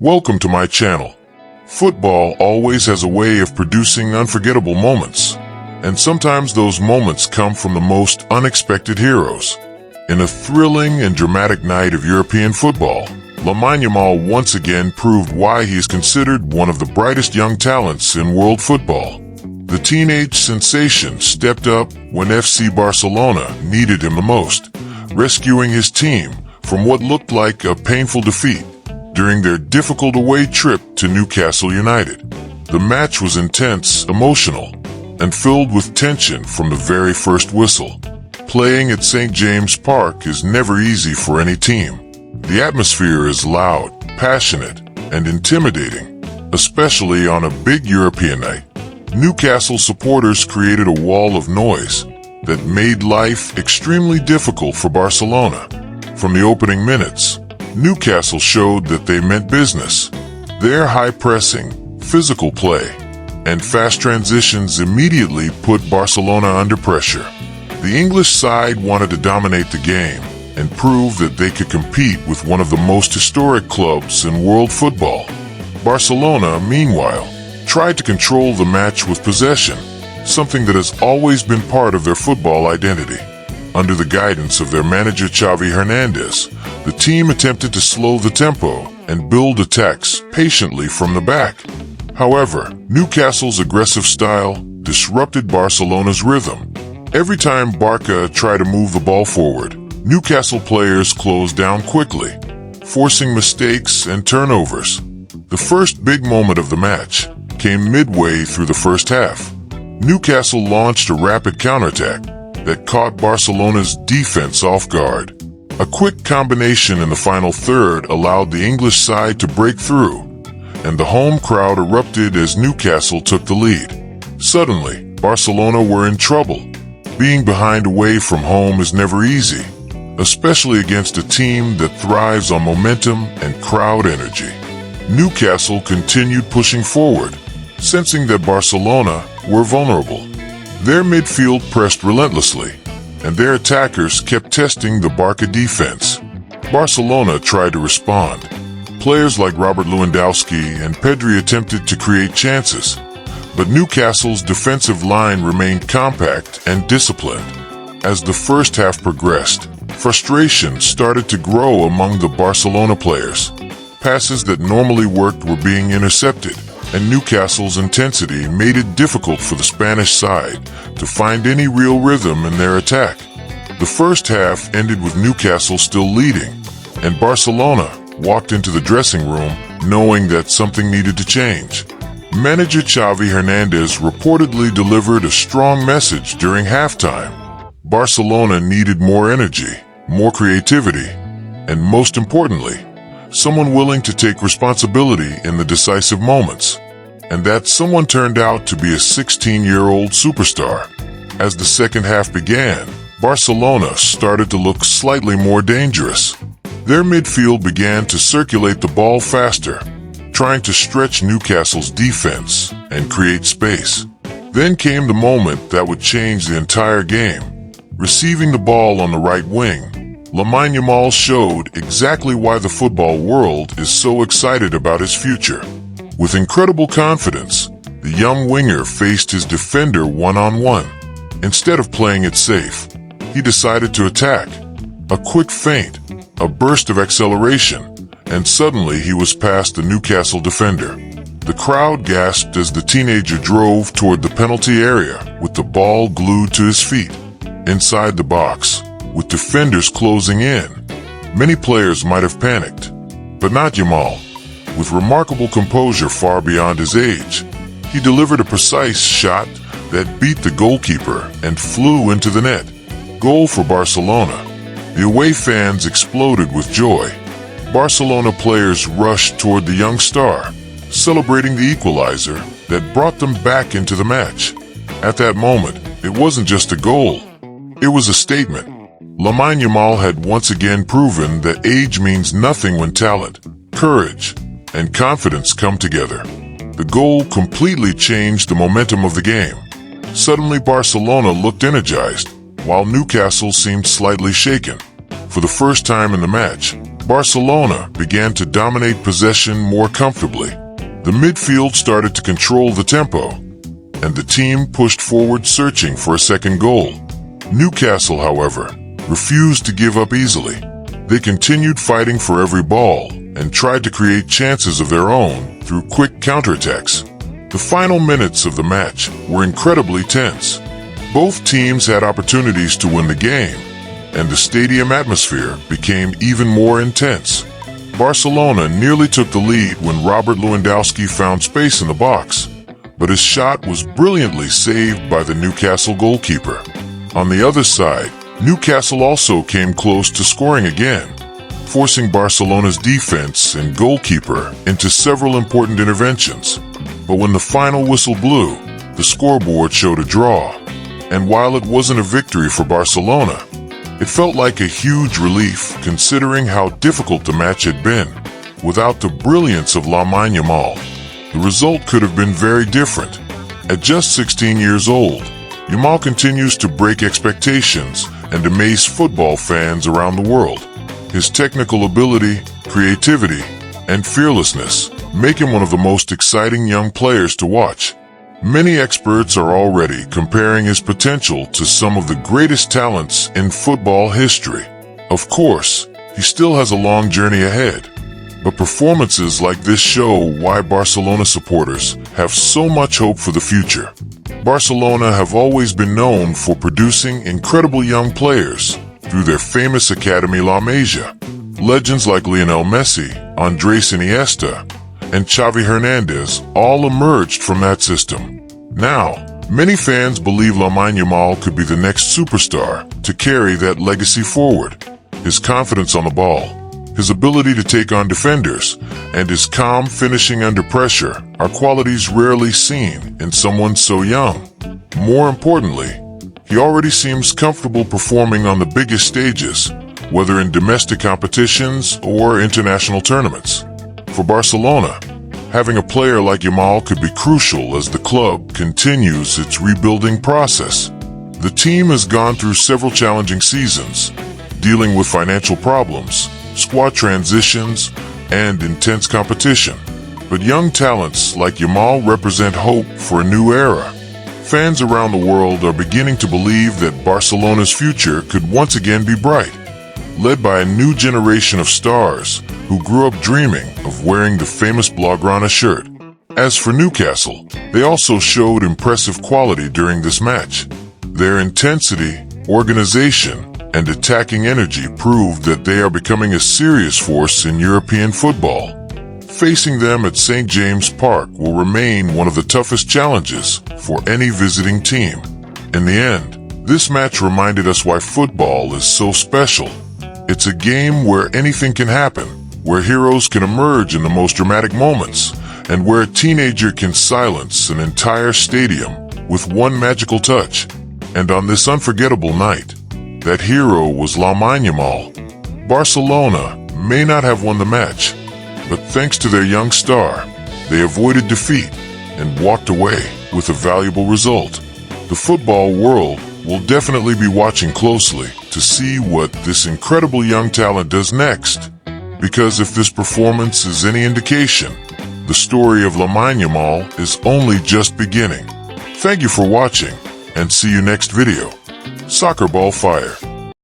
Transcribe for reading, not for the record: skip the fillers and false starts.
Welcome to my channel. Football always has a way of producing unforgettable moments, and sometimes those moments come from the most unexpected heroes. In a thrilling and dramatic night of European football, Lamine Yamal once again proved why he is considered one of the brightest young talents in world football. The teenage sensation stepped up when FC Barcelona needed him the most, rescuing his team from what looked like a painful defeat during their difficult away trip to Newcastle United. The match was intense, emotional, and filled with tension from the very first whistle. Playing at St. James Park is never easy for any team. The atmosphere is loud, passionate, and intimidating, especially on a big European night. Newcastle supporters created a wall of noise that made life extremely difficult for Barcelona. From the opening minutes, Newcastle showed that they meant business. Their high-pressing, physical play, and fast transitions immediately put Barcelona under pressure. The English side wanted to dominate the game and prove that they could compete with one of the most historic clubs in world football. Barcelona, meanwhile, tried to control the match with possession, something that has always been part of their football identity. Under the guidance of their manager Xavi Hernandez, the team attempted to slow the tempo and build attacks patiently from the back. However, Newcastle's aggressive style disrupted Barcelona's rhythm. Every time Barca tried to move the ball forward, Newcastle players closed down quickly, forcing mistakes and turnovers. The first big moment of the match came midway through the first half. Newcastle launched a rapid counterattack that caught Barcelona's defense off guard. A quick combination in the final third allowed the English side to break through, and the home crowd erupted as Newcastle took the lead. Suddenly, Barcelona were in trouble. Being behind away from home is never easy, especially against a team that thrives on momentum and crowd energy. Newcastle continued pushing forward, sensing that Barcelona were vulnerable. Their midfield pressed relentlessly, and their attackers kept testing the Barca defense. Barcelona tried to respond. Players like Robert Lewandowski and Pedri attempted to create chances, but Newcastle's defensive line remained compact and disciplined. As the first half progressed, frustration started to grow among the Barcelona players. Passes that normally worked were being intercepted, and Newcastle's intensity made it difficult for the Spanish side to find any real rhythm in their attack. The first half ended with Newcastle still leading, and Barcelona walked into the dressing room knowing that something needed to change. Manager Xavi Hernandez reportedly delivered a strong message during halftime. Barcelona needed more energy, more creativity, and most importantly, someone willing to take responsibility in the decisive moments. And that someone turned out to be a 16-year-old superstar. As the second half began, Barcelona started to look slightly more dangerous. Their midfield began to circulate the ball faster, trying to stretch Newcastle's defense and create space. Then came the moment that would change the entire game. Receiving the ball on the right wing, Lamine Yamal showed exactly why the football world is so excited about his future. With incredible confidence, the young winger faced his defender one-on-one. Instead of playing it safe, he decided to attack. A quick feint, a burst of acceleration, and suddenly he was past the Newcastle defender. The crowd gasped as the teenager drove toward the penalty area with the ball glued to his feet. Inside the box, with defenders closing in, many players might have panicked, but not Yamal. With remarkable composure far beyond his age, he delivered a precise shot that beat the goalkeeper and flew into the net. Goal for Barcelona. The away fans exploded with joy. Barcelona players rushed toward the young star, celebrating the equalizer that brought them back into the match. At that moment, it wasn't just a goal. It was a statement. Lamine Yamal had once again proven that age means nothing when talent, courage, and confidence come together. The goal completely changed the momentum of the game. Suddenly Barcelona looked energized, while Newcastle seemed slightly shaken. For the first time in the match, Barcelona began to dominate possession more comfortably. The midfield started to control the tempo, and the team pushed forward searching for a second goal. Newcastle, however, refused to give up easily. They continued fighting for every ball and tried to create chances of their own through quick counterattacks. The final minutes of the match were incredibly tense. Both teams had opportunities to win the game, and the stadium atmosphere became even more intense. Barcelona nearly took the lead when Robert Lewandowski found space in the box, but his shot was brilliantly saved by the Newcastle goalkeeper. On the other side, Newcastle also came close to scoring again, forcing Barcelona's defense and goalkeeper into several important interventions. But when the final whistle blew, the scoreboard showed a draw. And while it wasn't a victory for Barcelona, it felt like a huge relief considering how difficult the match had been. Without the brilliance of Lamine Yamal, the result could have been very different. At just 16 years old, Yamal continues to break expectations and amaze football fans around the world. His technical ability, creativity, and fearlessness make him one of the most exciting young players to watch. Many experts are already comparing his potential to some of the greatest talents in football history. Of course, he still has a long journey ahead, but performances like this show why Barcelona supporters have so much hope for the future. Barcelona have always been known for producing incredible young players through their famous academy La Masia. Legends like Lionel Messi, Andres Iniesta, and Xavi Hernandez all emerged from that system. Now, many fans believe Lamine Yamal could be the next superstar to carry that legacy forward. His confidence on the ball, his ability to take on defenders, and his calm finishing under pressure are qualities rarely seen in someone so young. More importantly, he already seems comfortable performing on the biggest stages, whether in domestic competitions or international tournaments. For Barcelona, having a player like Yamal could be crucial as the club continues its rebuilding process. The team has gone through several challenging seasons, dealing with financial problems, squad transitions, and intense competition. But young talents like Yamal represent hope for a new era. Fans around the world are beginning to believe that Barcelona's future could once again be bright, led by a new generation of stars who grew up dreaming of wearing the famous Blaugrana shirt. As for Newcastle, they also showed impressive quality during this match. Their intensity, organization, and attacking energy proved that they are becoming a serious force in European football. Facing them at St. James Park will remain one of the toughest challenges for any visiting team. In the end, this match reminded us why football is so special. It's a game where anything can happen, where heroes can emerge in the most dramatic moments, and where a teenager can silence an entire stadium with one magical touch. And on this unforgettable night, that hero was Lamine Yamal. Barcelona may not have won the match, but thanks to their young star, they avoided defeat and walked away with a valuable result. The football world will definitely be watching closely to see what this incredible young talent does next, because if this performance is any indication, the story of Lamine Yamal is only just beginning. Thank you for watching, and see you next video. Soccer Ball Fire.